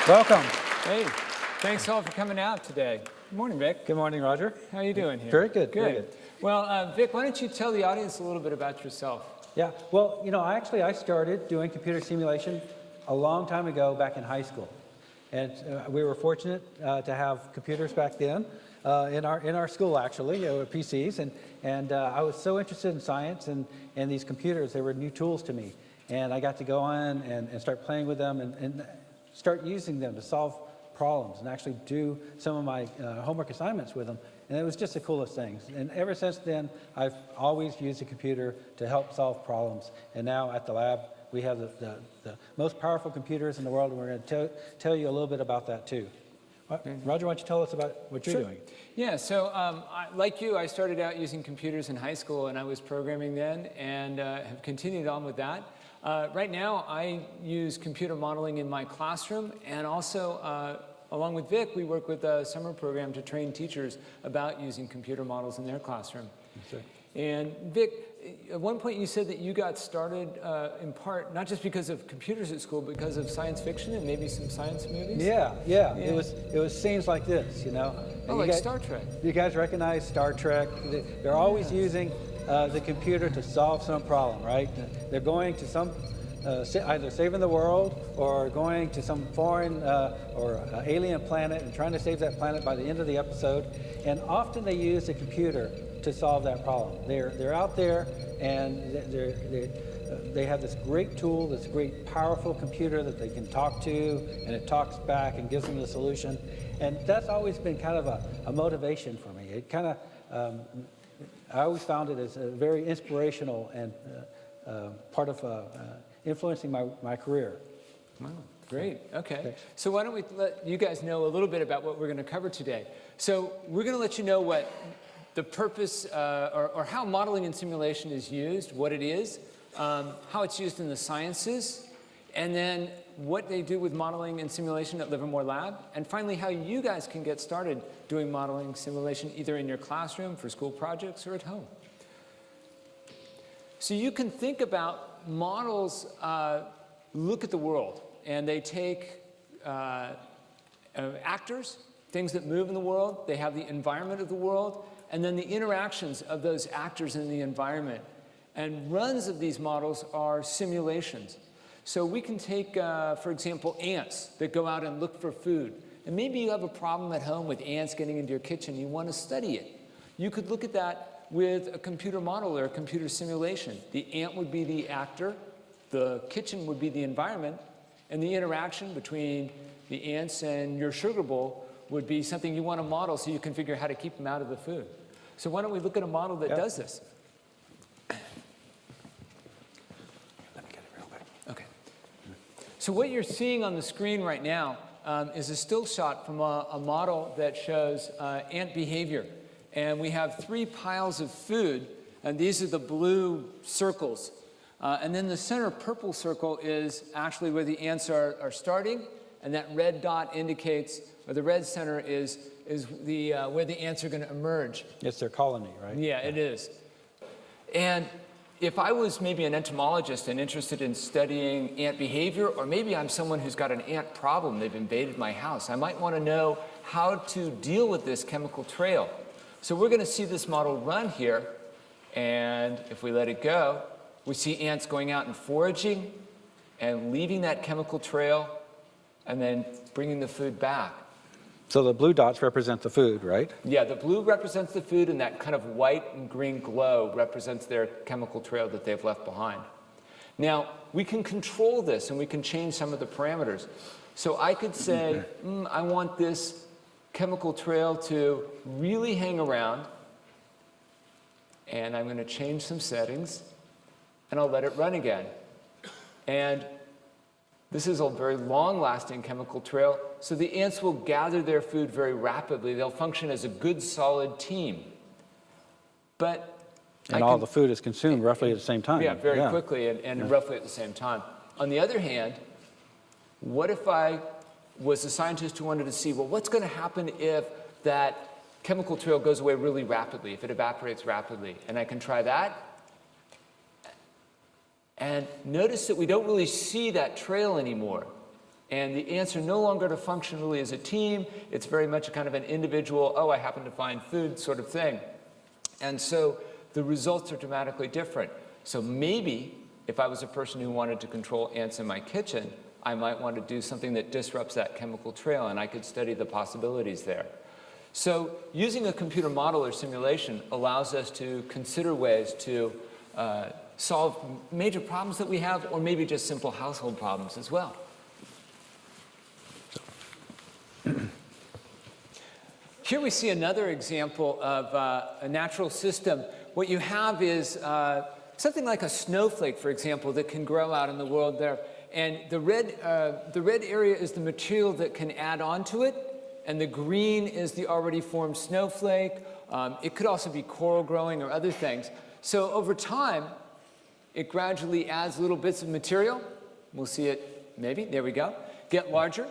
Welcome. Hey, thanks all for coming out today. Good morning, Vic. Good morning, Roger. How are you doing here? Very good. Good. Very good. Well, Vic, why don't you tell the audience a little bit about yourself? Yeah. Well, you know, I started doing computer simulation a long time ago back in high school, and we were fortunate to have computers back then in our school. Actually, PCs, and I was so interested in science and these computers. They were new tools to me, and I got to go on and start playing with them and start using them to solve problems and actually do some of my homework assignments with them. And it was just the coolest things. And ever since then, I've always used a computer to help solve problems. And now at the lab, we have the most powerful computers in the world, and we're going to tell you a little bit about that too. Roger, why don't you tell us about what you're doing? Yeah, so like you, I started out using computers in high school, and I was programming then, and have continued on with that. Right now, I use computer modeling in my classroom, and also, along with Vic, we work with a summer program to train teachers about using computer models in their classroom. That's right. And Vic, at one point you said that you got started in part, not just because of computers at school, but because of science fiction and maybe some science movies? Yeah. It was scenes like this, you know. Oh, like Star Trek. You guys recognize Star Trek? They're always using the computer to solve some problem, right? They're going to some, either saving the world or going to some foreign or alien planet and trying to save that planet by the end of the episode. And often they use the computer to solve that problem. They're out there, and they have this great tool, this great powerful computer that they can talk to, and it talks back and gives them the solution. And that's always been kind of a motivation for me. It kind of, I always found it as a very inspirational and part of influencing my career. Wow, great. Okay. Thanks. So why don't we let you guys know a little bit about what we're going to cover today. So we're going to let you know what the purpose or how modeling and simulation is used, what it is, how it's used in the sciences, and then what they do with modeling and simulation at Livermore Lab, and finally how you guys can get started doing modeling and simulation either in your classroom for school projects or at home. So you can think about models look at the world, and they take actors, things that move in the world, they have the environment of the world, and then the interactions of those actors in the environment. And runs of these models are simulations. So we can take, for example, ants that go out and look for food. And maybe you have a problem at home with ants getting into your kitchen. You want to study it. You could look at that with a computer model or a computer simulation. The ant would be the actor, the kitchen would be the environment, and the interaction between the ants and your sugar bowl would be something you want to model so you can figure out how to keep them out of the food. So why don't we look at a model that does this? Let me get it real quick. Okay. So what you're seeing on the screen right now is a still shot from a model that shows ant behavior. And we have 3 piles of food, and these are the blue circles. And then the center purple circle is actually where the ants are starting, and that red dot indicates, or the red center is where the ants are going to emerge. It's their colony, right? Yeah, it is. And if I was maybe an entomologist and interested in studying ant behavior, or maybe I'm someone who's got an ant problem, they've invaded my house, I might want to know how to deal with this chemical trail. So we're going to see this model run here, and if we let it go, we see ants going out and foraging and leaving that chemical trail and then bringing the food back. So the blue dots represent the food, right? Yeah, the blue represents the food, and that kind of white and green glow represents their chemical trail that they've left behind. Now, we can control this, and we can change some of the parameters. So I could say, I want this chemical trail to really hang around, and I'm going to change some settings, and I'll let it run again. And this is a very long-lasting chemical trail, so the ants will gather their food very rapidly. They'll function as a good, solid team. But all the food is consumed roughly at the same time. Yeah, very quickly and roughly at the same time. On the other hand, what if I was a scientist who wanted to see, well, what's going to happen if that chemical trail goes away really rapidly, if it evaporates rapidly? And I can try that. And notice that we don't really see that trail anymore. And the ants are no longer to function really as a team. It's very much a kind of an individual, oh, I happen to find food sort of thing. And so the results are dramatically different. So maybe if I was a person who wanted to control ants in my kitchen, I might want to do something that disrupts that chemical trail, and I could study the possibilities there. So using a computer model or simulation allows us to consider ways to solve major problems that we have, or maybe just simple household problems as well. Here we see another example of a natural system. What you have is something like a snowflake, for example, that can grow out in the world there. And the red area is the material that can add on to it, and the green is the already formed snowflake. It could also be coral growing or other things. So over time, it gradually adds little bits of material. We'll see it, maybe, there we go, get larger.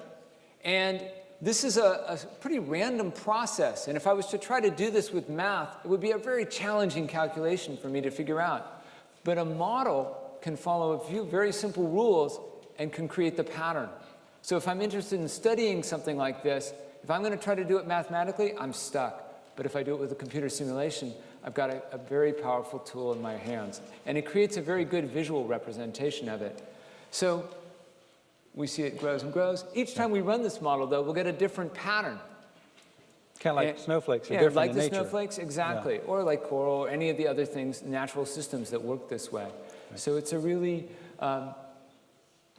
And this is a pretty random process. And if I was to try to do this with math, it would be a very challenging calculation for me to figure out. But a model can follow a few very simple rules and can create the pattern. So if I'm interested in studying something like this, if I'm going to try to do it mathematically, I'm stuck. But if I do it with a computer simulation, I've got a very powerful tool in my hands. And it creates a very good visual representation of it. So we see it grows and grows. Each time we run this model, though, we'll get a different pattern. Kind of like snowflakes are different like in the nature. snowflakes, exactly. Yeah. Or like coral, or any of the other things, natural systems that work this way. Right. So it's a really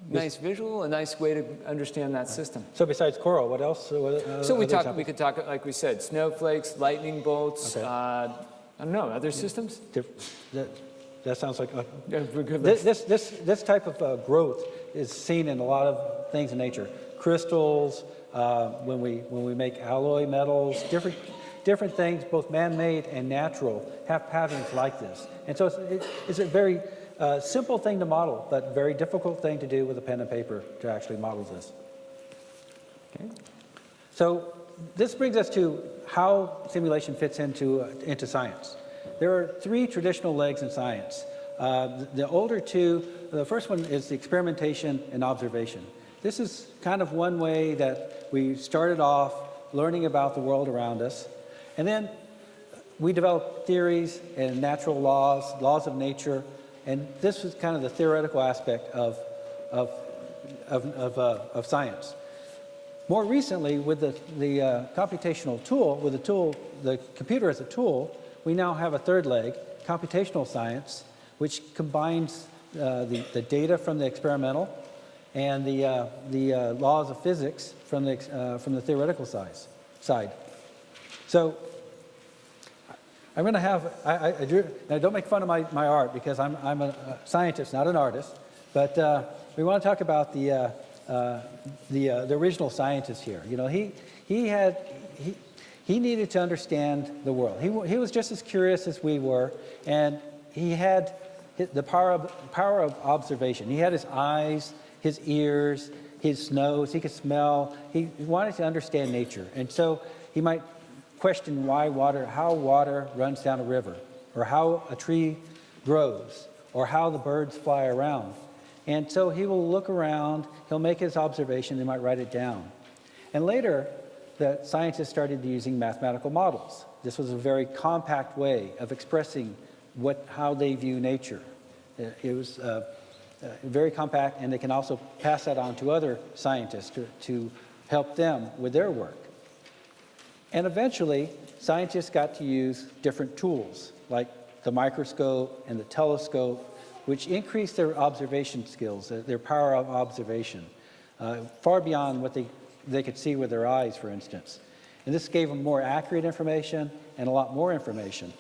nice visual, a nice way to understand that system. So besides coral, what else? So we could talk, like we said, snowflakes, lightning bolts, okay. I don't know, other systems? That sounds like this type of growth is seen in a lot of things in nature. Crystals, when we make alloy metals, different things, both man-made and natural, have patterns like this. And so it's a very simple thing to model, but very difficult thing to do with a pen and paper to actually model this. Okay. So this brings us to how simulation fits into science. There are three traditional legs in science. The older two, the first one is the experimentation and observation. This is kind of one way that we started off learning about the world around us. And then we developed theories and natural laws of nature. And this was kind of the theoretical aspect of science. More recently, with the computational tool, the computer as a tool, we now have a third leg, computational science, which combines the data from the experimental and the laws of physics from the theoretical side. So I'm going to have, I drew, now don't make fun of my art because I'm a scientist, not an artist, but we want to talk about the original scientist here. You know, he needed to understand the world. He was just as curious as we were, and he had the power of observation. He had his eyes, his ears, his nose. He could smell. He wanted to understand nature, and so he might question how water runs down a river, or how a tree grows, or how the birds fly around. And so he will look around. He'll make his observation. He might write it down, and later, the scientists started using mathematical models. This was a very compact way of expressing how they view nature. It was very compact, and they can also pass that on to other scientists to help them with their work. And eventually, scientists got to use different tools, like the microscope and the telescope, which increased their observation skills, their power of observation, far beyond what they could see with their eyes, for instance. And this gave them more accurate information and a lot more information.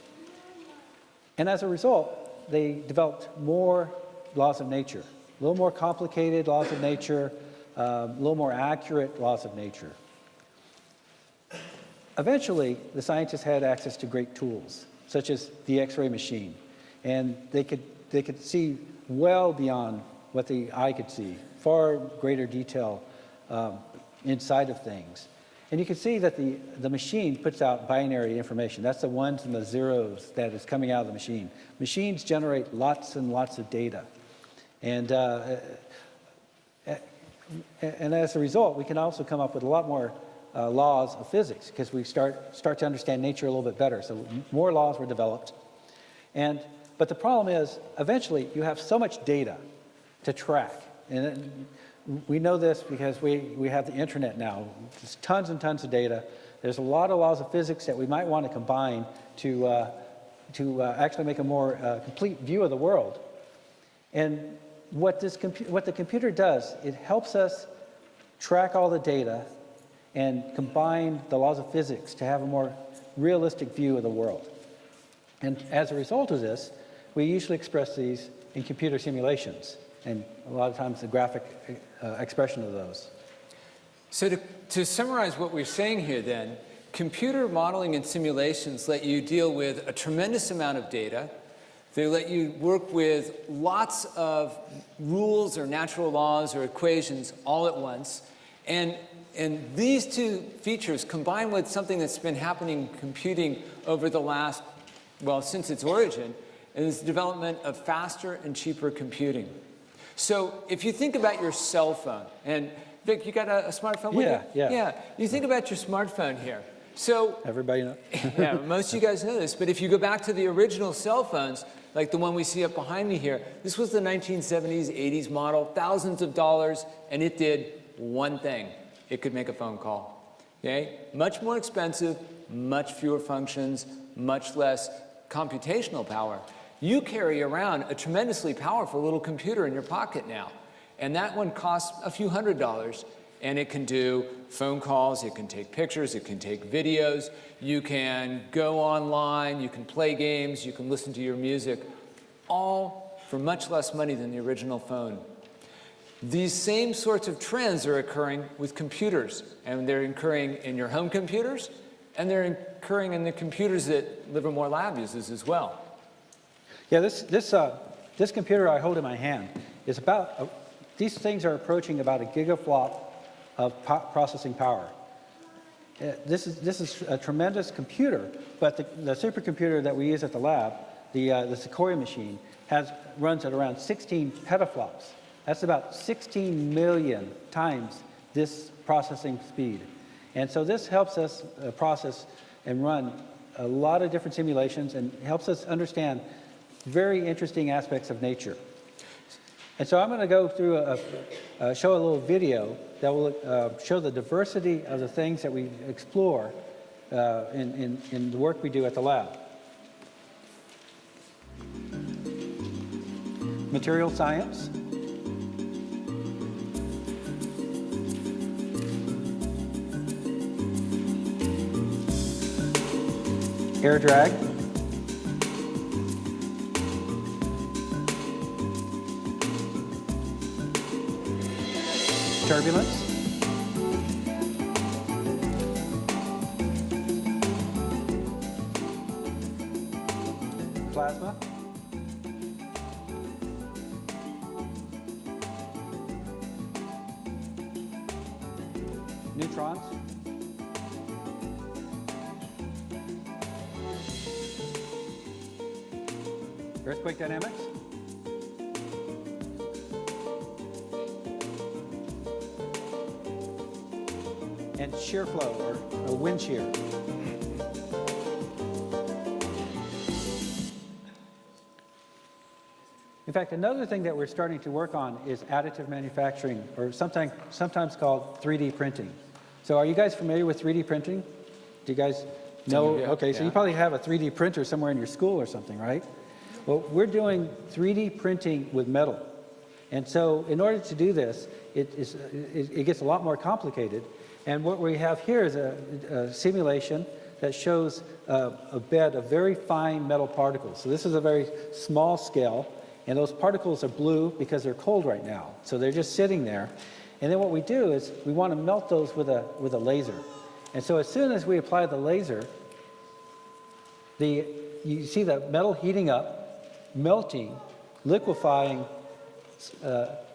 And as a result, they developed more laws of nature, a little more complicated laws of nature, a little more accurate laws of nature. Eventually, the scientists had access to great tools, such as the X-ray machine. And they could see well beyond what the eye could see, far greater detail inside of things. And you can see that the machine puts out binary information. That's the ones and the zeros that is coming out of the machine. Machines generate lots and lots of data. And and as a result, we can also come up with a lot more laws of physics because we start to understand nature a little bit better. So more laws were developed. But the problem is, eventually, you have so much data to track. And we know this because we have the internet now. There's tons and tons of data. There's a lot of laws of physics that we might want to combine to actually make a more complete view of the world. And what the computer does, it helps us track all the data and combine the laws of physics to have a more realistic view of the world. And as a result of this, we usually express these in computer simulations, and a lot of times the graphic expression of those. So to summarize what we're saying here then, computer modeling and simulations let you deal with a tremendous amount of data. They let you work with lots of rules or natural laws or equations all at once. And these two features combined with something that's been happening in computing over the last, well, since its origin, is the development of faster and cheaper computing. So if you think about your cell phone, and Vic, you got a smartphone with you? Yeah. You think about your smartphone here. So everybody knows. yeah, most of you guys know this, but if you go back to the original cell phones, like the one we see up behind me here, this was the 1970s, 80s model, thousands of dollars, and it did one thing. It could make a phone call. Okay? Much more expensive, much fewer functions, much less computational power. You carry around a tremendously powerful little computer in your pocket now, and that one costs a few $100s. And it can do phone calls, it can take pictures, it can take videos, you can go online, you can play games, you can listen to your music, all for much less money than the original phone. These same sorts of trends are occurring with computers, and they're occurring in your home computers, and they're occurring in the computers that Livermore Lab uses as well. Yeah, this computer I hold in my hand is about, these things are approaching about a gigaflop of processing power. This is a tremendous computer, but the supercomputer that we use at the lab, the Sequoia machine, runs at around 16 petaflops. That's about 16 million times this processing speed. And so this helps us process and run a lot of different simulations and helps us understand very interesting aspects of nature. And so I'm going to go through show a little video that will show the diversity of the things that we explore in the work we do at the lab. Material science. Air drag. Turbulence. Plasma. Neutrons. Earthquake dynamics. And shear flow, or wind shear. In fact, another thing that we're starting to work on is additive manufacturing, or sometimes called 3D printing. So are you guys familiar with 3D printing? Do you guys know? Yeah, okay, so you probably have a 3D printer somewhere in your school or something, right? Well, we're doing 3D printing with metal. And so in order to do this, it gets a lot more complicated. And what we have here is a simulation that shows a bed of very fine metal particles. So this is a very small scale, and those particles are blue because they're cold right now. So they're just sitting there. And then what we do is we want to melt those with a laser. And so as soon as we apply the laser, you see the metal heating up, melting, liquefying,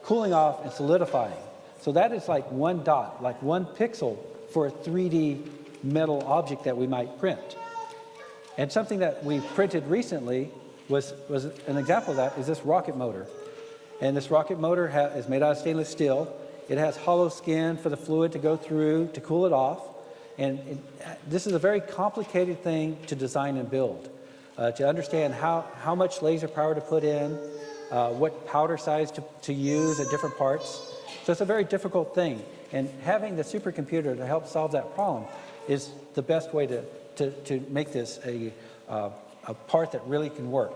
cooling off, and solidifying. So that is like one dot, like one pixel for a 3D metal object that we might print. And something that we printed recently was an example of that is this rocket motor. And this rocket motor is made out of stainless steel, It has hollow skin for the fluid to go through to cool it off. And this is a very complicated thing to design and build. To understand how much laser power to put in, what powder size to use at different parts. So it's a very difficult thing. And having the supercomputer to help solve that problem is the best way to make this a part that really can work.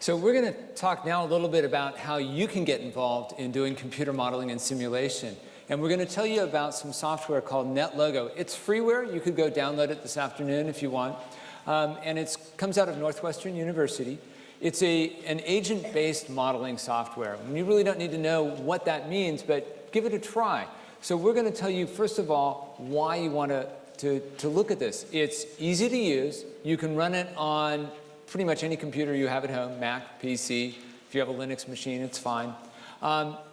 So we're going to talk now a little bit about how you can get involved in doing computer modeling and simulation. And we're going to tell you about some software called NetLogo. It's freeware. You could go download it this afternoon if you want. And it comes out of Northwestern University. It's an agent-based modeling software. And you really don't need to know what that means, but give it a try. So we're going to tell you, first of all, why you want to look at this. It's easy to use. You can run it on pretty much any computer you have at home, Mac, PC. If you have a Linux machine, it's fine.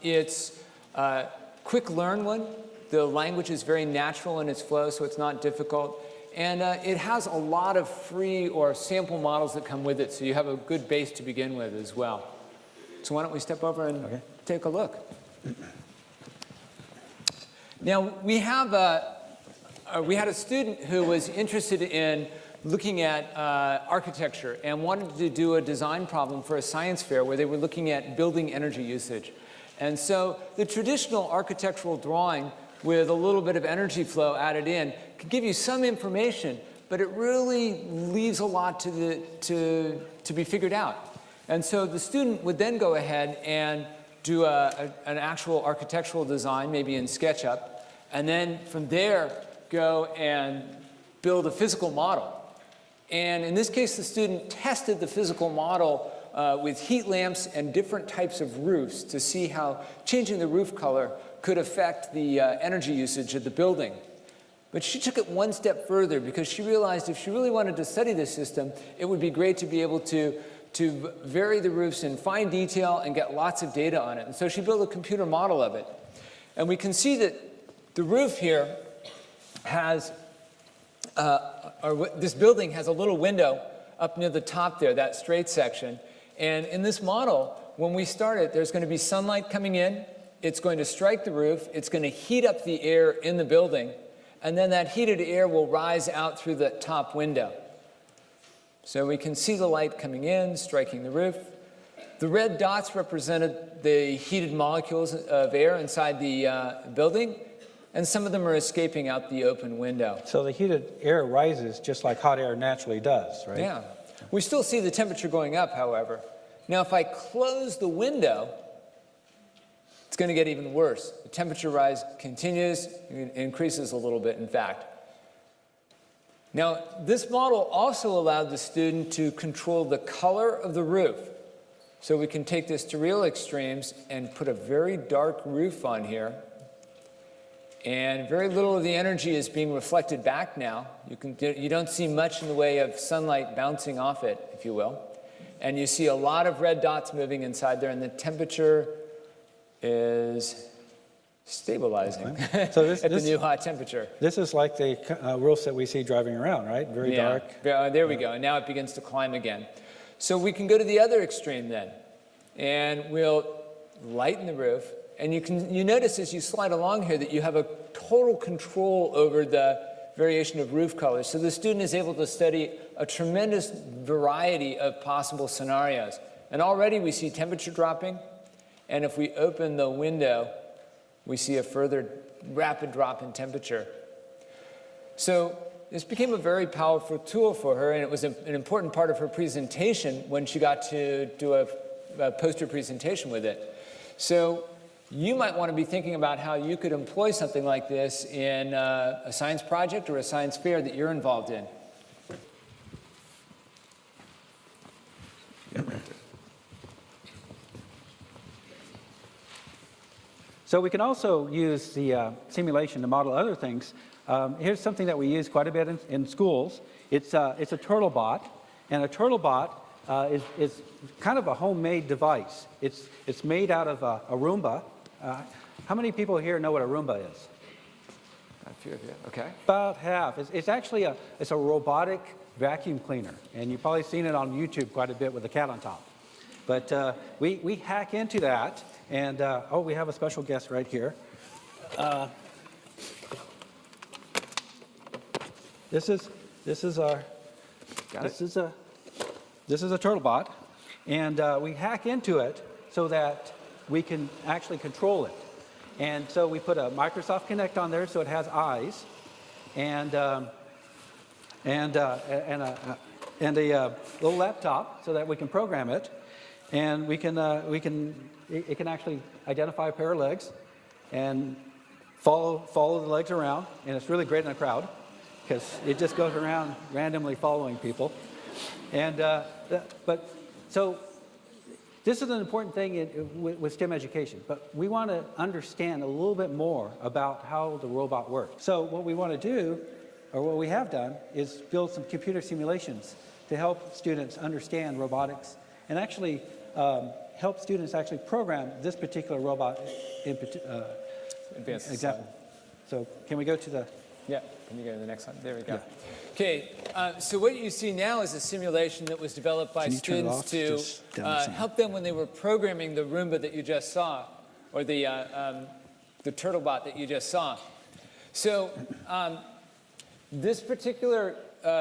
It's a quick learn one. The language is very natural in its flow, so it's not difficult. And it has a lot of free or sample models that come with it, so you have a good base to begin with as well. So why don't we step over and take a look. Now, we had a student who was interested in looking at architecture and wanted to do a design problem for a science fair where they were looking at building energy usage. And so the traditional architectural drawing with a little bit of energy flow added in can give you some information, but it really leaves a lot to be figured out. And so the student would then go ahead and do an actual architectural design, maybe in SketchUp, and then from there go and build a physical model. And in this case, the student tested the physical model with heat lamps and different types of roofs to see how changing the roof color could affect the energy usage of the building. But she took it one step further because she realized if she really wanted to study this system, it would be great to be able to vary the roofs in fine detail and get lots of data on it. And so she built a computer model of it. And we can see that the roof here has, this building has a little window up near the top there, that straight section. And in this model, when we start it, there's going to be sunlight coming in. It's going to strike the roof. It's going to heat up the air in the building. And then that heated air will rise out through the top window. So we can see the light coming in, striking the roof. The red dots represented the heated molecules of air inside the building. And some of them are escaping out the open window. So the heated air rises just like hot air naturally does, right? Yeah. We still see the temperature going up, however. Now, if I close the window, it's going to get even worse. The temperature rise continues, it increases a little bit, in fact. Now, this model also allowed the student to control the color of the roof. So we can take this to real extremes and put a very dark roof on here. And very little of the energy is being reflected back now. You don't see much in the way of sunlight bouncing off it, if you will. And you see a lot of red dots moving inside there, and the temperature is stabilizing So at the new hot temperature. This is like the roofs that we see driving around, right? Very dark. There we go. And now it begins to climb again. So we can go to the other extreme then. And we'll lighten the roof. And you notice as you slide along here that you have a total control over the variation of roof colors. So the student is able to study a tremendous variety of possible scenarios. And already we see temperature dropping. And if we open the window, we see a further rapid drop in temperature. So this became a very powerful tool for her, and it was an important part of her presentation when she got to do a poster presentation with it. So you might want to be thinking about how you could employ something like this in a science project or a science fair that you're involved in. So we can also use the simulation to model other things. Here's something that we use quite a bit in schools. It's a TurtleBot, and a TurtleBot is kind of a homemade device. It's made out of a Roomba. How many people here know what a Roomba is? A few of you. Okay. About half. It's actually a robotic vacuum cleaner, and you've probably seen it on YouTube quite a bit with the cat on top. But we hack into that, And, oh, we have a special guest right here. This is a TurtleBot, and we hack into it so that we can actually control it. And so we put a Microsoft Kinect on there so it has eyes, and a little laptop so that we can program it, and it can actually identify a pair of legs and follow the legs around, and it's really great in a crowd because it just goes around randomly following people. And so this is an important thing with STEM education, but we want to understand a little bit more about how the robot works. So what we want to do, or what we have done, is build some computer simulations to help students understand robotics and actually help students actually program this particular robot in example. So can we go to the... Yeah, can you go to the next one? There we go. Yeah. Okay, so what you see now is a simulation that was developed by students to help them when they were programming the Roomba that you just saw, or the TurtleBot that you just saw. So this particular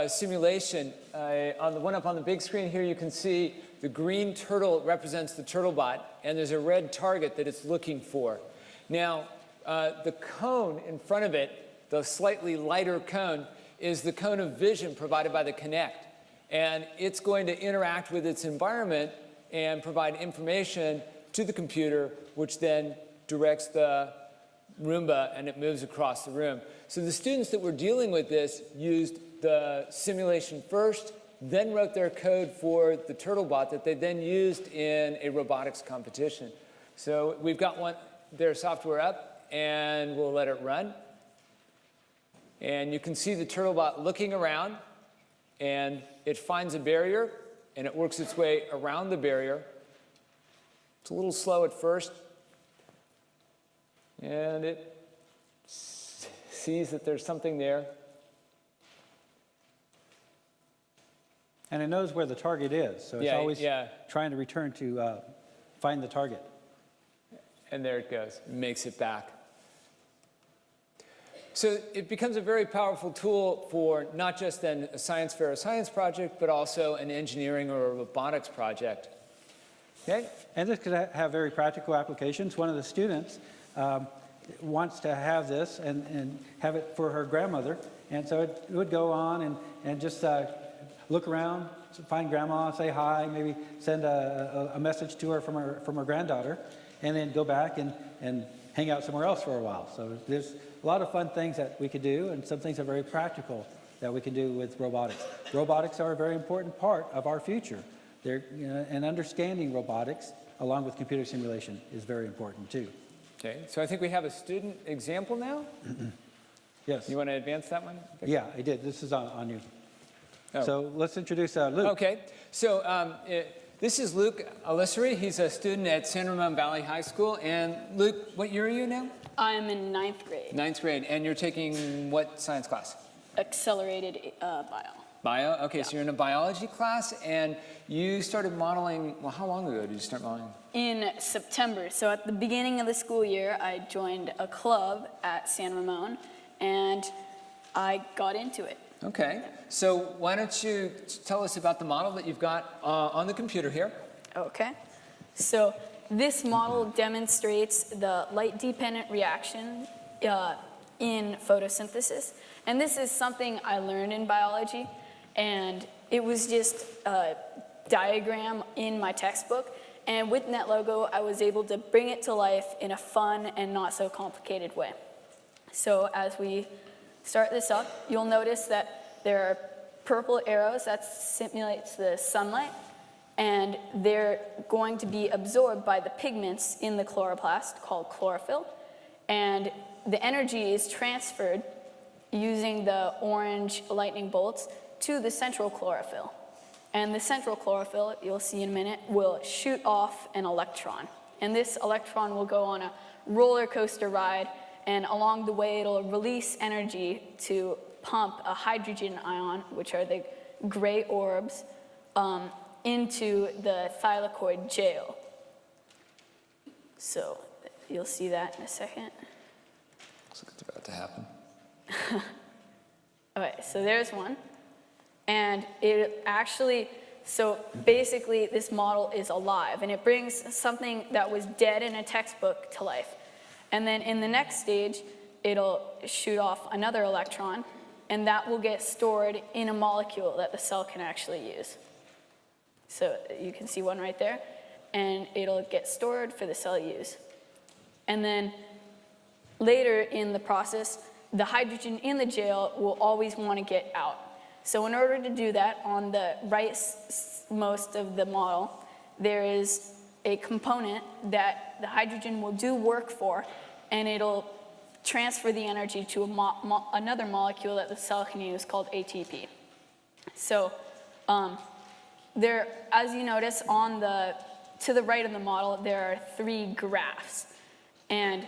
simulation, on the one up on the big screen here, you can see the green turtle represents the TurtleBot, and there's a red target that it's looking for. Now, the cone in front of it, the slightly lighter cone, is the cone of vision provided by the Kinect. And it's going to interact with its environment and provide information to the computer, which then directs the Roomba and it moves across the room. So the students that were dealing with this used the simulation first, then wrote their code for the TurtleBot that they then used in a robotics competition. So we've got their software up, and we'll let it run. And you can see the TurtleBot looking around, and it finds a barrier, and it works its way around the barrier. It's a little slow at first, and it sees that there's something there. And it knows where the target is, so it's always trying to return to find the target. And there it goes. It makes it back. So it becomes a very powerful tool for not just then a science fair or science project, but also an engineering or a robotics project. Okay? And this could have very practical applications. One of the students wants to have this and have it for her grandmother. And so it would go on and just look around, find grandma, say hi, maybe send a message to her from her granddaughter, and then go back and hang out somewhere else for a while. So there's a lot of fun things that we could do, and some things are very practical that we can do with robotics. Robotics are a very important part of our future. And understanding robotics, along with computer simulation, is very important too. Okay, so I think we have a student example now. Yes. You want to advance that one? Yeah, I did. This is on you. Oh. So let's introduce Luke. Okay, so this is Luke Alissery. He's a student at San Ramon Valley High School. And Luke, what year are you now? I'm in 9th grade. 9th grade, and you're taking what science class? Accelerated bio. Bio? Okay, so you're in a biology class, and you started modeling, well, how long ago did you start modeling? In September. So at the beginning of the school year, I joined a club at San Ramon, and I got into it. Okay, so why don't you tell us about the model that you've got on the computer here? Okay. So this model demonstrates the light-dependent reaction in photosynthesis. And this is something I learned in biology, and it was just a diagram in my textbook. And with NetLogo, I was able to bring it to life in a fun and not so complicated way. So as we start this up, you'll notice that there are purple arrows that simulates the sunlight, and they're going to be absorbed by the pigments in the chloroplast called chlorophyll, and the energy is transferred using the orange lightning bolts to the central chlorophyll. And the central chlorophyll, you'll see in a minute, will shoot off an electron. And this electron will go on a roller coaster ride, and along the way it'll release energy to pump a hydrogen ion, which are the gray orbs, into the thylakoid jail. So you'll see that in a second. Looks like it's about to happen. Okay, so there's one. And it actually, so basically this model is alive, and it brings something that was dead in a textbook to life. And then in the next stage, it'll shoot off another electron, and that will get stored in a molecule that the cell can actually use. So you can see one right there, and it'll get stored for the cell use. And then later in the process, the hydrogen in the gel will always want to get out. So in order to do that, on the rightmost of the model, there is a component that the hydrogen will do work for, and it'll transfer the energy to another molecule that the cell can use called ATP. So there, as you notice, to the right of the model, there are 3 graphs. And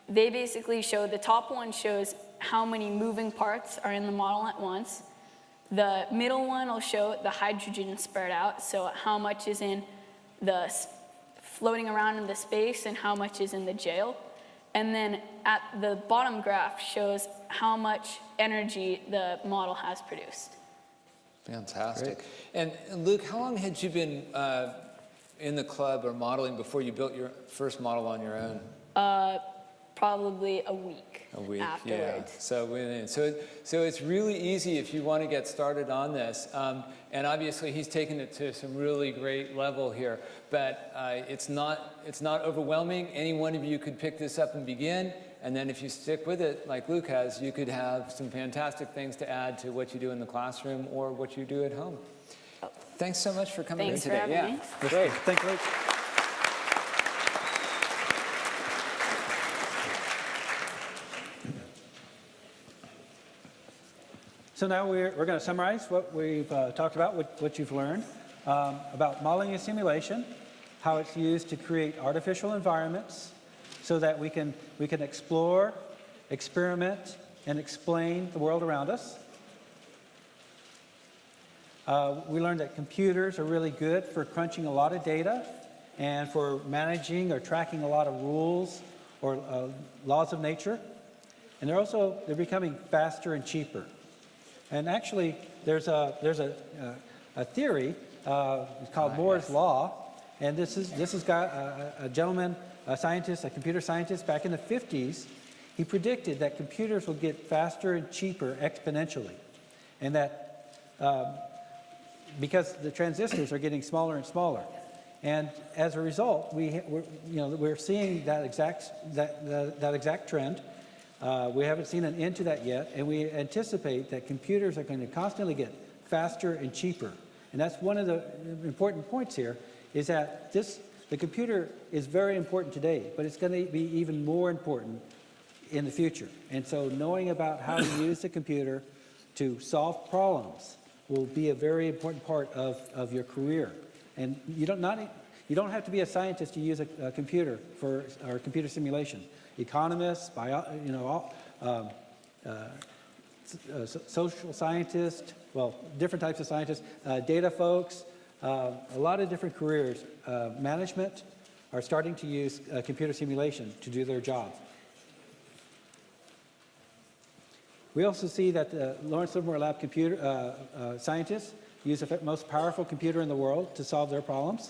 they basically show, the top one shows how many moving parts are in the model at once. The middle one will show the hydrogen spread out, so how much is in the floating around in the space and how much is in the gel. And then at the bottom graph shows how much energy the model has produced. Fantastic. And Luke, how long had you been in the club or modeling before you built your first model on your own? Probably a week. A week, afterwards. yeah. So it's really easy if you want to get started on this. And obviously, he's taken it to some really great level here. But it's not overwhelming. Any one of you could pick this up and begin. And then if you stick with it, like Luke has, you could have some fantastic things to add to what you do in the classroom or what you do at home. Thanks so much for coming in today. Thanks for having me. Great. Thank you, Luke. So now we're going to summarize what we've talked about, what you've learned about modeling and simulation, how it's used to create artificial environments so that we can explore, experiment, and explain the world around us. We learned that computers are really good for crunching a lot of data and for managing or tracking a lot of rules or laws of nature. And they're becoming faster and cheaper. And actually, there's a theory called Moore's Law, and this has got a gentleman, a scientist, a computer scientist back in the 50s. He predicted that computers will get faster and cheaper exponentially, and that because the transistors are getting smaller and smaller, and as a result, we're seeing that exact trend. We haven't seen an end to that yet, and we anticipate that computers are going to constantly get faster and cheaper. And that's one of the important points here, is that the computer is very important today, but it's going to be even more important in the future. And so knowing about how to use the computer to solve problems will be a very important part of your career. And you don't have to be a scientist to use a computer for or computer simulation. Economists, social scientists, well, different types of scientists, data folks, a lot of different careers. Management are starting to use computer simulation to do their job. We also see that the Lawrence Livermore Lab computer scientists use the most powerful computer in the world to solve their problems.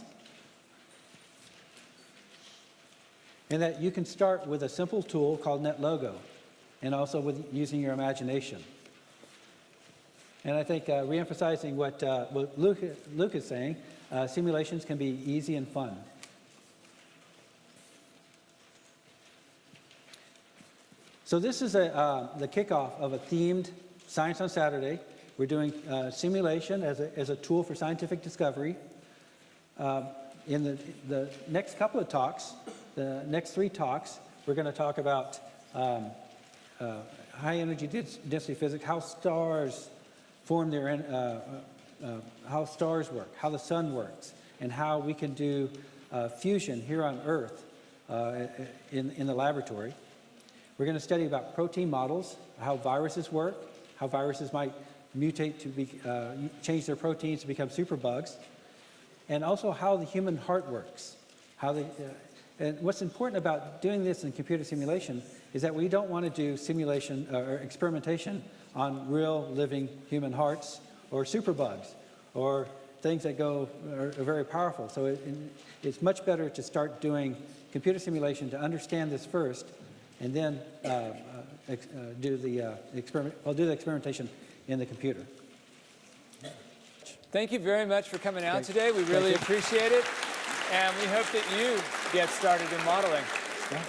And that you can start with a simple tool called NetLogo, and also with using your imagination. And I think reemphasizing what Luke is saying, simulations can be easy and fun. So this is the kickoff of a themed Science on Saturday. We're doing simulation as a tool for scientific discovery. In the next couple of talks, the next 3 talks, we're going to talk about high energy density physics, how stars form how stars work, how the sun works, and how we can do fusion here on Earth in the laboratory. We're going to study about protein models, how viruses work, how viruses might mutate to change their proteins to become superbugs, and also how the human heart works, how And what's important about doing this in computer simulation is that we don't want to do simulation or experimentation on real living human hearts or superbugs or things that are very powerful. So it's much better to start doing computer simulation to understand this first, and then do the experimentation in the computer. Thank you very much for coming out today. We really appreciate it. And we hope that you get started in modeling. Yeah.